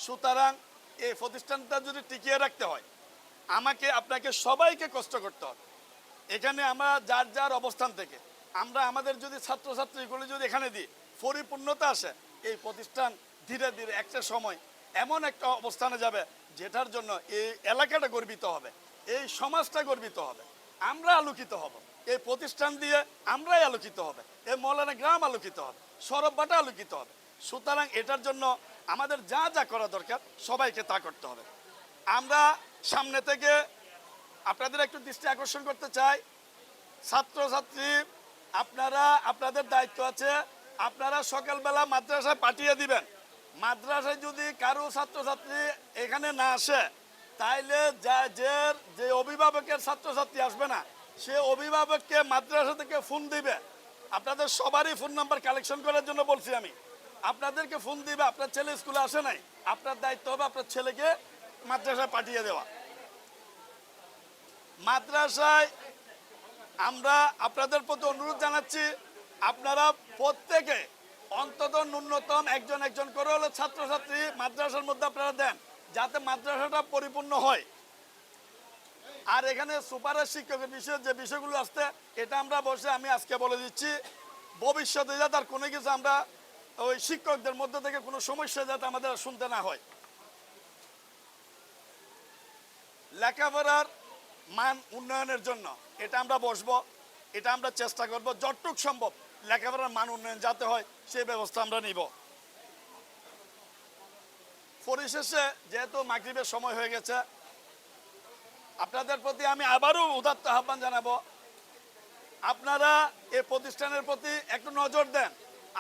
সুতরাং এই প্রতিষ্ঠানটা যদি টিকিয়ে রাখতে হয় আমাকে আপনাকে সবাইকে কষ্ট করতে হবে। এখানে আমরা যার যার অবস্থান থেকে আমরা আমাদের যদি ছাত্রছাত্রীগুলো যদি এখানে দিই পরিপূর্ণতা আসে, এই প্রতিষ্ঠান ধীরে ধীরে একটা সময় এমন একটা অবস্থানে যাবে যেটার জন্য এই এলাকাটা গর্বিত হবে, এই সমাজটা গর্বিত হবে, আমরা আলোকিত হব, এই প্রতিষ্ঠান দিয়ে আমরাই আলোকিত হবে, এই মৌলানা গ্রাম আলোকিত হবে, সরববাটা আলোকিত হবে। সুতরাং এটার জন্য আমাদের যা যা করা দরকার সবাইকে তা করতে হবে। আমরা সামনে থেকে আপনাদের একটু দৃষ্টি আকর্ষণ করতে চাই, ছাত্রছাত্রী আপনারা আপনাদের দায়িত্ব আছে, আপনারা সকালবেলা মাদ্রাসায় পাঠিয়ে দিবেন। মাদ্রাসায় যদি কারো ছাত্রছাত্রী এখানে না আসে তাইলে যে অভিভাবকের ছাত্রছাত্রী আসবে না সে অভিভাবককে মাদ্রাসা থেকে ফোন দিবে। আপনাদের সবারই ফোন নাম্বার কালেকশন করার জন্য বলছি আমি, আপনাদেরকে ফোন দিবে আপনার ছেলে স্কুলে আসে নাই, আপনার দায়িত্ব হবে আপনার ছেলেকে মাদ্রাসায় পাঠিয়ে দেওয়া। মাদ্রাসায় আমরা আপনাদের প্রতি অনুরোধ জানাচ্ছি, আপনারা প্রত্যেকে অন্তত ন্যূনতম একজন একজন করে হলে ছাত্রছাত্রী মাদ্রাসার মধ্যে আপনারা দেন, যাতে মাদ্রাসাটা পরিপূর্ণ হয়। আর এখানে সুপারের শিক্ষকের বিষয়ে যে বিষয়গুলো আসছে এটা আমরা বসে আমি আজকে বলে দিচ্ছি, ভবিষ্যতে যাতে আর কোনো কিছু আমরা ওই শিক্ষকদের মধ্যে থেকে কোনো সমস্যা যাতে আমাদের শুনতে না হয়। লেখাপড়ার মান উন্নয়নের জন্য এটা আমরা বসবো, এটা আমরা চেষ্টা করব যতটুক সম্ভব লেখাপড়ার মান উন্নয়ন যাতে হয় সেই ব্যবস্থা আমরা নিব। পরিশেষে যেহেতু মাগরিবের সময় হয়ে গেছে, আপনাদের প্রতি আমি আবারও উদাত্ত আহ্বান জানাবো, আপনারা এই প্রতিষ্ঠানের প্রতি একটু নজর দেন।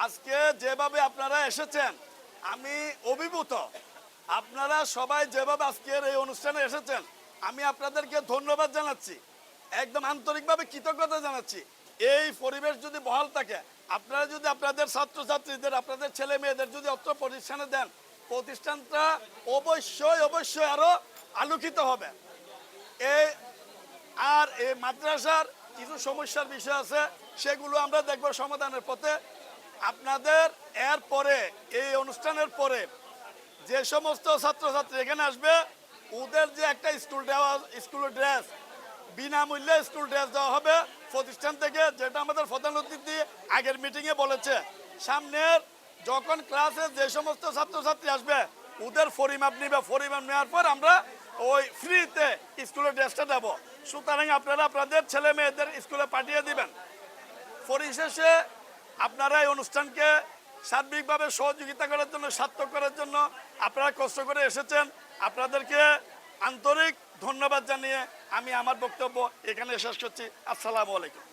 আজকে যেভাবে আপনারা এসেছেন আমি অভিভূত, আপনারা সবাই যেভাবে আজকের এই অনুষ্ঠানে এসেছেন আমি আপনাদেরকে ধন্যবাদ জানাচ্ছি, একদম আন্তরিকভাবে কৃতজ্ঞতা জানাচ্ছি। এই পরিবেশ যদি বহাল থাকে, আপনারা যদি আপনাদের ছাত্রছাত্রীদের আপনাদের ছেলে মেয়েদের যদি অত্র প্রতিষ্ঠানে দেন, প্রতিষ্ঠানটা অবশ্যই অবশ্যই আরো আলোকিত হবে। এই মাদ্রাসার কিছু সমস্যার বিষয় আছে, সেগুলো আমরা দেখব সমাধানের পথে। আপনাদের এর পরে এই অনুষ্ঠানের পরে যে সমস্ত ছাত্রছাত্রী এখানে আসবে ওদের যে একটা স্কুলের ড্রেস বিনামূল্যে স্কুল ড্রেস দেওয়া হবে প্রতিষ্ঠান থেকে, যেটা আমাদের প্রধান অতিথি আগের মিটিংয়ে বলেছে। সামনের যখন ক্লাসে যে সমস্ত ছাত্রছাত্রী আসবে ওদের পরিমাপ নিবে, পরিমাপ নেওয়ার পর আমরা ওই ফ্রিতে স্কুলের ড্রেসটা দেব। সুতরাং আপনারা আপনাদের ছেলে মেয়েদের স্কুলে পাঠিয়ে দিবেন। পরিশেষে আপনারা এই অনুষ্ঠানকে সার্বিকভাবে সহযোগিতা করার জন্য, সার্থক করার জন্য আপনারা কষ্ট করে এসেছেন, আপনাদেরকে আন্তরিক ধন্যবাদ জানিয়ে আমি আমার বক্তব্য এখানে শেষ করছি। আসসালামু আলাইকুম।